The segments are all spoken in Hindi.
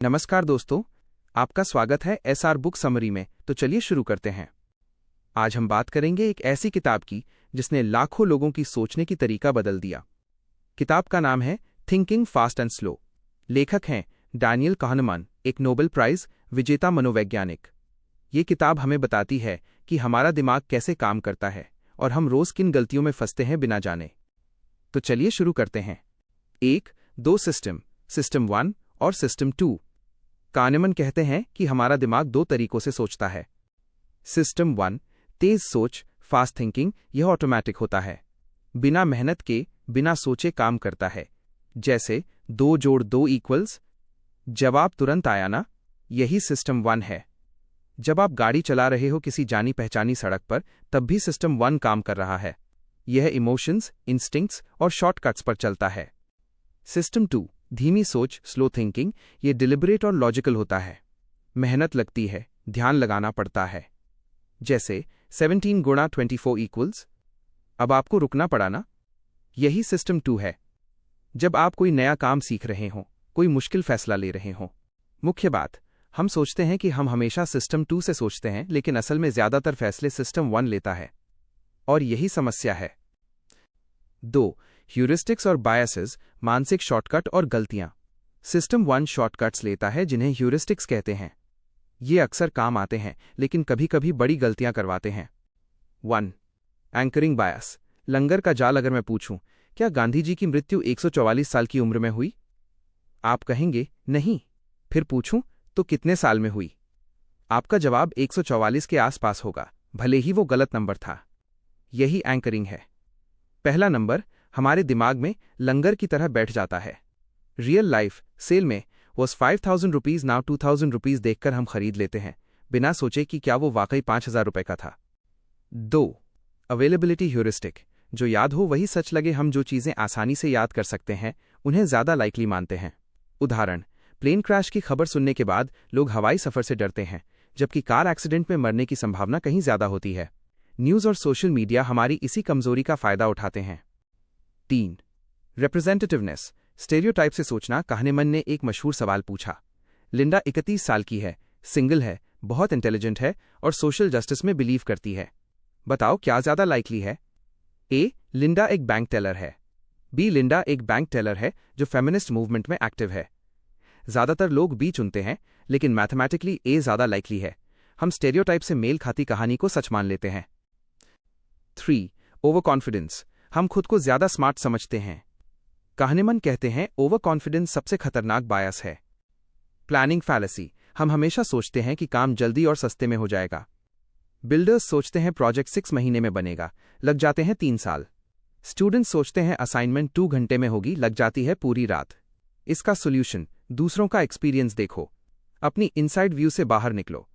नमस्कार दोस्तों, आपका स्वागत है एसआर बुक समरी में। तो चलिए शुरू करते हैं। आज हम बात करेंगे एक ऐसी किताब की जिसने लाखों लोगों की सोचने की तरीका बदल दिया। किताब का नाम है थिंकिंग फास्ट एंड स्लो। लेखक हैं डैनियल kahneman, एक नोबेल प्राइज विजेता मनोवैज्ञानिक। ये किताब हमें बताती है कि हमारा दिमाग कैसे काम करता है और हम रोज किन गलतियों में फंसते हैं बिना जाने। तो चलिए शुरू करते हैं। 1-2 सिस्टम 1 और सिस्टम 2। kahneman कहते हैं कि हमारा दिमाग 2 तरीकों से सोचता है। सिस्टम 1 तेज सोच, फास्ट थिंकिंग, यह ऑटोमैटिक होता है, बिना मेहनत के, बिना सोचे काम करता है। जैसे 2 जोड़ 2 इक्वल्स, जवाब तुरंत आया ना, यही सिस्टम 1 है। जब आप गाड़ी चला रहे हो किसी जानी पहचानी सड़क पर, तब भी सिस्टम 1 काम कर रहा है। यह इमोशंस, इंस्टिंक्ट्स और शॉर्टकट्स पर चलता है। सिस्टम 2 धीमी सोच, स्लो थिंकिंग, ये डिलिबरेट और लॉजिकल होता है। मेहनत लगती है, ध्यान लगाना पड़ता है। जैसे 17 गुणा 24 इक्वल्स, अब आपको रुकना पड़ा ना, यही सिस्टम 2 है। जब आप कोई नया काम सीख रहे हो, कोई मुश्किल फैसला ले रहे हो। मुख्य बात, हम सोचते हैं कि हम हमेशा सिस्टम 2 से सोचते हैं, लेकिन असल में ज्यादातर फैसले सिस्टम 1 लेता है। और यही समस्या है। 2 ह्यूरिस्टिक्स और बायसेस, मानसिक शॉर्टकट और गलतियां। सिस्टम 1 शॉर्टकट्स लेता है जिन्हें ह्यूरिस्टिक्स कहते हैं। ये अक्सर काम आते हैं, लेकिन कभी कभी बड़ी गलतियां करवाते हैं। 1 एंकरिंग बायस, लंगर का जाल। अगर मैं पूछूं, क्या गांधी जी की मृत्यु 144 साल की उम्र में हुई? आप कहेंगे नहीं। फिर पूछूं तो कितने साल में हुई? आपका जवाब 144 के आसपास होगा, भले ही वो गलत नंबर था। यही एंकरिंग है। पहला नंबर हमारे दिमाग में लंगर की तरह बैठ जाता है। रियल लाइफ सेल में वॉज 5000 रुपीज, नाउ 2000 रुपीज देखकर हम खरीद लेते हैं, बिना सोचे कि क्या वो वाकई 5000 रुपए का था। 2 अवेलेबिलिटी ह्यूरिस्टिक, जो याद हो वही सच लगे। हम जो चीजें आसानी से याद कर सकते हैं, उन्हें ज्यादा लाइकली मानते हैं। उदाहरण, प्लेन क्रैश की खबर सुनने के बाद लोग हवाई सफर से डरते हैं, जबकि कार एक्सीडेंट में मरने की संभावना कहीं ज्यादा होती है। न्यूज और सोशल मीडिया हमारी इसी कमजोरी का फायदा उठाते हैं। 3 रिप्रेजेंटेटिवनेस, स्टेरियोटाइप से सोचना। kahneman ने एक मशहूर सवाल पूछा। लिंडा 31 साल की है, सिंगल है, बहुत इंटेलिजेंट है और सोशल जस्टिस में बिलीव करती है। बताओ क्या ज्यादा लाइकली है? ए लिंडा एक बैंक टेलर है, बी लिंडा एक बैंक टेलर है जो फेमिनिस्ट मूवमेंट में एक्टिव है। ज्यादातर लोग बी चुनते हैं, लेकिन मैथमेटिकली ए ज्यादा लाइकली है। हम स्टेरियोटाइप से मेल खाती कहानी को सच मान लेते हैं। 3 ओवर कॉन्फिडेंस, हम खुद को ज्यादा स्मार्ट समझते हैं। kahneman कहते हैं ओवर कॉन्फिडेंस सबसे खतरनाक बायस है। प्लानिंग फैलेसी, हम हमेशा सोचते हैं कि काम जल्दी और सस्ते में हो जाएगा। बिल्डर्स सोचते हैं प्रोजेक्ट 6 महीने में बनेगा, लग जाते हैं 3 साल। स्टूडेंट्स सोचते हैं असाइनमेंट 2 घंटे में होगी, लग जाती है पूरी रात। इसका सोल्यूशन, दूसरों का एक्सपीरियंस देखो, अपनी इनसाइड व्यू से बाहर निकलो।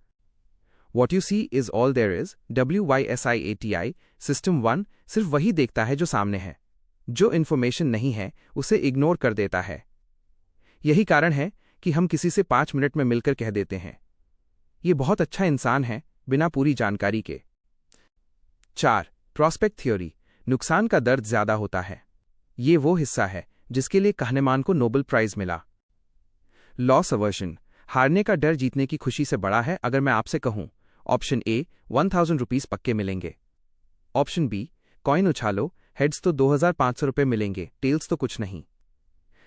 What you see is all there is, WYSIATI। System 1 सिर्फ वही देखता है जो सामने है, जो इन्फॉर्मेशन नहीं है उसे इग्नोर कर देता है। यही कारण है कि हम किसी से 5 मिनट में मिलकर कह देते हैं, ये बहुत अच्छा इंसान है, बिना पूरी जानकारी के। 4 प्रॉस्पेक्ट थ्योरी, नुकसान का दर्द ज्यादा होता है। ये वो हिस्सा है जिसके लिए kahneman को नोबेल प्राइज मिला। लॉस अवर्जन, हारने का डर जीतने की खुशी से बड़ा है। अगर मैं आपसे कहूं ऑप्शन ए 1000 रुपीज पक्के मिलेंगे, ऑप्शन बी कॉइन उछालो, हेड्स तो 2500 रुपए मिलेंगे, टेल्स तो कुछ नहीं।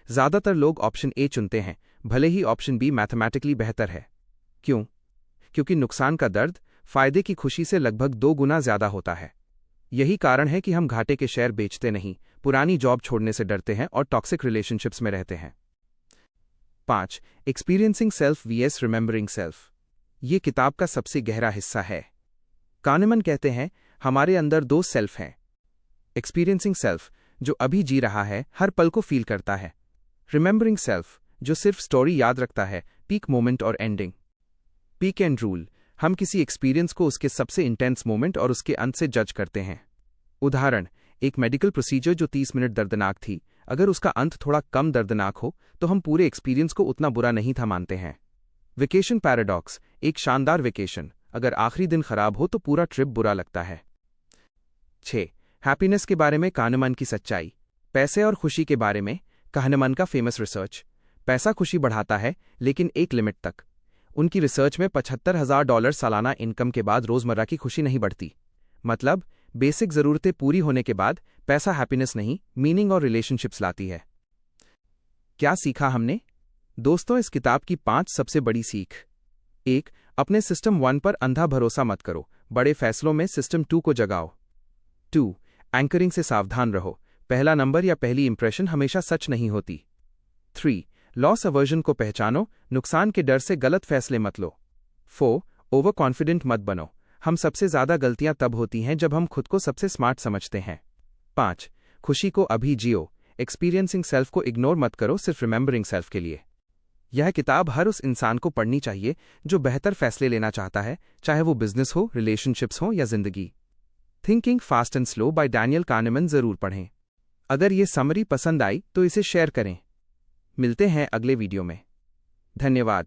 ज्यादातर लोग ऑप्शन ए चुनते हैं, भले ही ऑप्शन बी मैथमेटिकली बेहतर है। क्यों? क्योंकि नुकसान का दर्द फायदे की खुशी से लगभग 2 गुना ज्यादा होता है। यही कारण है कि हम घाटे के शेयर बेचते नहीं, पुरानी जॉब छोड़ने से डरते हैं और टॉक्सिक रिलेशनशिप्स में रहते हैं। 5 experiencing self vs remembering self, ये किताब का सबसे गहरा हिस्सा है। kahneman कहते हैं हमारे अंदर 2 सेल्फ हैं। एक्सपीरियंसिंग सेल्फ, जो अभी जी रहा है, हर पल को फील करता है। रिमेंबरिंग सेल्फ, जो सिर्फ स्टोरी याद रखता है, पीक मोमेंट और एंडिंग। पीक एंड रूल, हम किसी एक्सपीरियंस को उसके सबसे इंटेंस मोमेंट और उसके अंत से जज करते हैं। उदाहरण, एक मेडिकल प्रोसीजर जो 30 मिनट दर्दनाक थी, अगर उसका अंत थोड़ा कम दर्दनाक हो तो हम पूरे एक्सपीरियंस को उतना बुरा नहीं था मानते हैं। वेकेशन पैराडॉक्स, एक शानदार वेकेशन अगर आखिरी दिन खराब हो तो पूरा ट्रिप बुरा लगता है। 6 हैप्पीनेस के बारे में kahneman की सच्चाई, पैसे और खुशी के बारे में kahneman का फेमस रिसर्च। पैसा खुशी बढ़ाता है, लेकिन एक लिमिट तक। उनकी रिसर्च में $75,000 सालाना इनकम के बाद रोजमर्रा की खुशी नहीं बढ़ती। मतलब बेसिक जरूरतें पूरी होने के बाद पैसा हैप्पीनेस नहीं, मीनिंग और रिलेशनशिप्स लाती है। क्या सीखा हमने? दोस्तों, इस किताब की 5 सबसे बड़ी सीख। 1. अपने सिस्टम 1 पर अंधा भरोसा मत करो, बड़े फैसलों में सिस्टम 2 को जगाओ। 2. एंकरिंग से सावधान रहो, पहला नंबर या पहली इंप्रेशन हमेशा सच नहीं होती। 3. लॉस अवर्जन को पहचानो, नुकसान के डर से गलत फैसले मत लो। 4. ओवर कॉन्फिडेंट मत बनो, हम सबसे ज्यादा गलतियां तब होती हैं जब हम खुद को सबसे स्मार्ट समझते हैं। 5. खुशी को अभी जियो, एक्सपीरियंसिंग सेल्फ को इग्नोर मत करो सिर्फ रिमेंबरिंग सेल्फ के लिए। यह किताब हर उस इंसान को पढ़नी चाहिए जो बेहतर फैसले लेना चाहता है, चाहे वो बिजनेस हो, रिलेशनशिप्स हो या जिंदगी। Thinking fast and slow by Daniel Kahneman जरूर पढ़ें। अगर ये समरी पसंद आई तो इसे शेयर करें। मिलते हैं अगले वीडियो में। धन्यवाद।